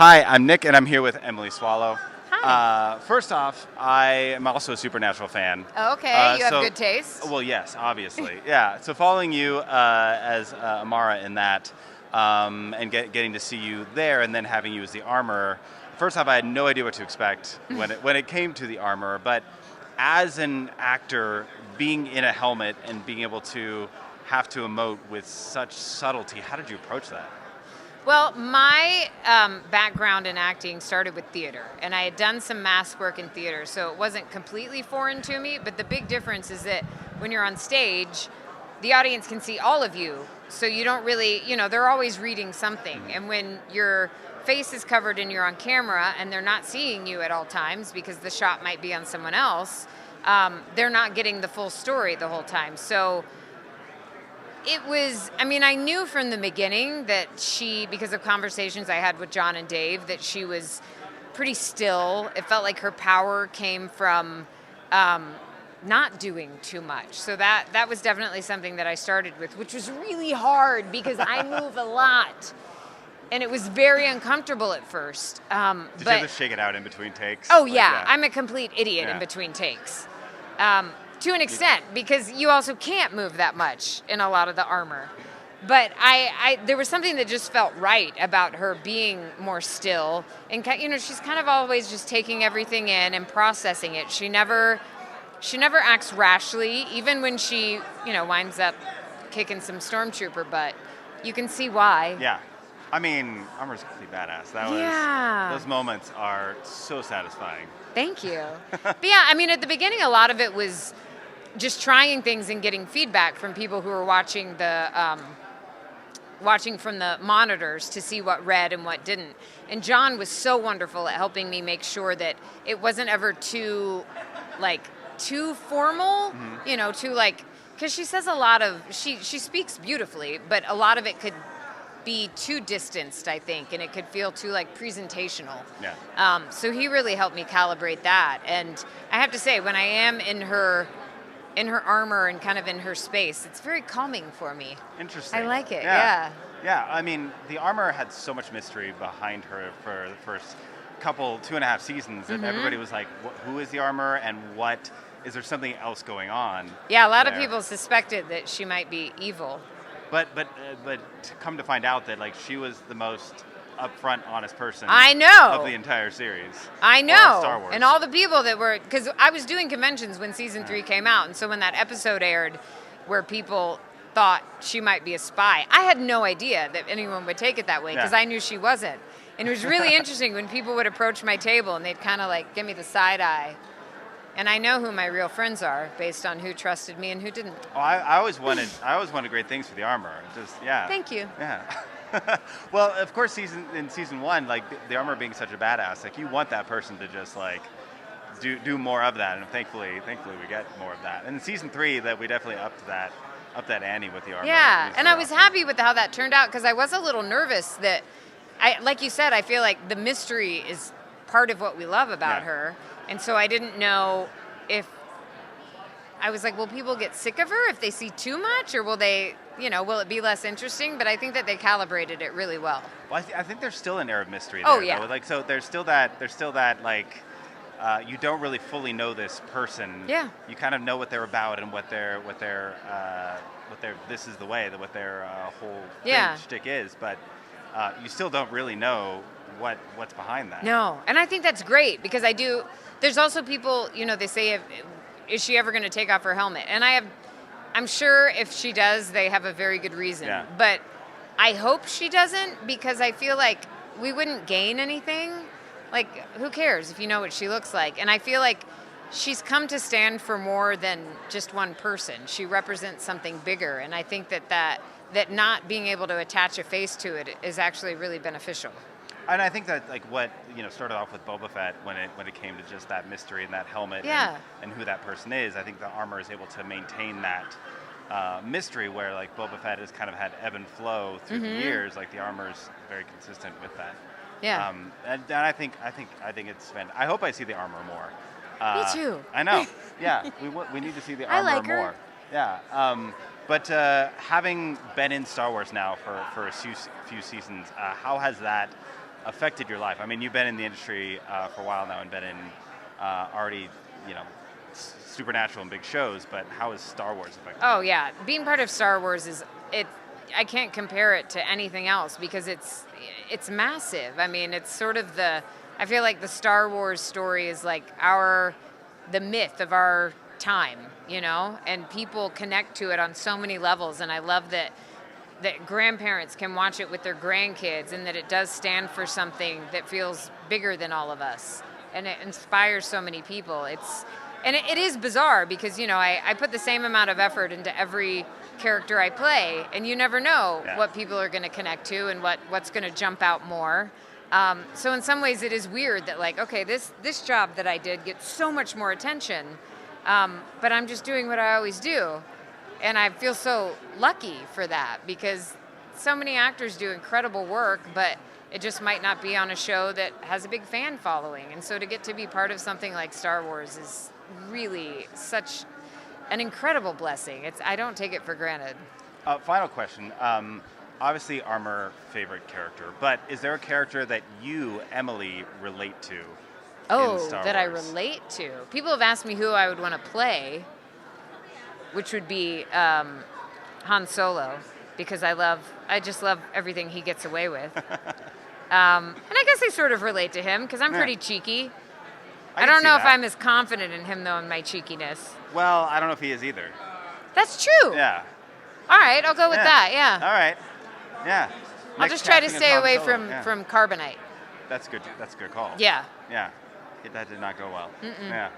Hi, I'm Nick, and I'm here with Emily Swallow. Hi. First off, I am also a Supernatural fan. Oh, okay, you have so- good taste. Well, yes, obviously. Yeah, so following you as Amara in that, and getting to see you there, and then having you as the armorer. First off, I had no idea what to expect when it came to the armorer, but as an actor, being in a helmet and being able to have to emote with such subtlety, how did you approach that? Well, my background in acting started with theater, and I had done some mask work in theater, so it wasn't completely foreign to me. But the big difference is that when you're on stage, the audience can see all of you, so you don't really, they're always reading something. And when your face is covered and you're on camera and they're not seeing you at all times because the shot might be on someone else, they're not getting the full story the whole time. So it was, I knew from the beginning that because of conversations I had with John and Dave, that she was pretty still. It felt like her power came from not doing too much. So that was definitely something that I started with, which was really hard because I move a lot. And it was very uncomfortable at first. Did you have to shake it out in between takes? Oh, yeah. I'm a complete idiot in between takes. To an extent, because you also can't move that much in a lot of the armor. But there was something that just felt right about her being more still. And, she's kind of always just taking everything in and processing it. She never acts rashly, even when she, winds up kicking some stormtrooper butt. You can see why. Yeah. Armor's pretty badass. Those moments are so satisfying. Thank you. But yeah, at the beginning, a lot of it was just trying things and getting feedback from people who were watching from the monitors to see what read and what didn't. And John was so wonderful at helping me make sure that it wasn't ever too formal, because she says a lot of, she speaks beautifully, but a lot of it could be too distanced, I think, and it could feel too presentational. Yeah. So he really helped me calibrate that. And I have to say, when I am in her armor and kind of in her space, it's very calming for me. Interesting. I like it. Yeah. Yeah. The armor had so much mystery behind her for the first 2.5 seasons that everybody was like, who is the armor and what? Is there something else going on? Yeah, a lot of people suspected that she might be evil. But to come to find out that she was the most upfront, honest person. I know. Of the entire series. I know. Of Star Wars. And all the people that were, because I was doing conventions when season 3 came out, and so when that episode aired, where people thought she might be a spy, I had no idea that anyone would take it that way because I knew she wasn't. And it was really interesting when people would approach my table and they'd kind of give me the side eye. And I know who my real friends are based on who trusted me and who didn't. Oh, I always wanted great things for the armor. Thank you. Yeah. Well, of course, in season 1, the armor being such a badass, you want that person to just do more of that, and thankfully we get more of that. And in season 3, that we definitely upped that ante with the armor. Yeah, and I was happy with how that turned out because I was a little nervous that, like you said, I feel like the mystery is part of what we love about her. And so I didn't know if, I was like, will people get sick of her if they see too much, or will they, will it be less interesting? But I think that they calibrated it really well. Well, I think there's still an air of mystery there. Oh, yeah. Though. So there's still that you don't really fully know this person. Yeah. You kind of know what they're about and what their this is the way, what their whole shtick is, but you still don't really know what's behind that. No, and I think that's great because there's also people, they say, is she ever going to take off her helmet? And I'm sure if she does, they have a very good reason. Yeah. But I hope she doesn't because I feel like we wouldn't gain anything. Who cares if you know what she looks like? And I feel like she's come to stand for more than just one person. She represents something bigger, and I think that not being able to attach a face to it is actually really beneficial. And I think that what started off with Boba Fett when it came to just that mystery and that helmet and who that person is, I think the armor is able to maintain that mystery where Boba Fett has kind of had ebb and flow through the years. The armor is very consistent with that. Yeah. And I think it's fantastic. I hope I see the armor more. Me too. I know. Yeah. We need to see the armor I like her. more. Yeah. But having been in Star Wars now for a few seasons, how has that affected your life? I mean, you've been in the industry for a while now and been in already, you know, supernatural and big shows, but how has Star Wars affected Oh you? yeah, being part of Star Wars is it. I can't compare it to anything else because it's massive. I mean, it's sort of the. I feel like the Star Wars story is like the myth of our time, you know, and people connect to it on so many levels. And I love that grandparents can watch it with their grandkids, and that it does stand for something that feels bigger than all of us, and it inspires so many people. It is bizarre because, you know, I put the same amount of effort into every character I play, and you never know what people are going to connect to and what's going to jump out more. So in some ways it is weird that, like, okay, this job that I did gets so much more attention, but I'm just doing what I always do. And I feel so lucky for that because so many actors do incredible work, but it just might not be on a show that has a big fan following. And so to get to be part of something like Star Wars is really such an incredible blessing. I don't take it for granted. Final question. Obviously, Armor favorite character, but is there a character that you, Emily, relate to? In Star That I Wars? relate to. People have asked me who I would want to play, which would be Han Solo, because I just love everything he gets away with. And I guess I sort of relate to him because I'm pretty cheeky. I can don't see know if that. I'm as confident in him though in my cheekiness. Well, I don't know if he is either. That's true. Yeah. All right, I'll go with that. Yeah. All right. Yeah. I'll Next just try to casting is stay Han away Solo. Yeah. from carbonite. That's good. That's a good call. Yeah. Yeah. That did not go well. Yeah.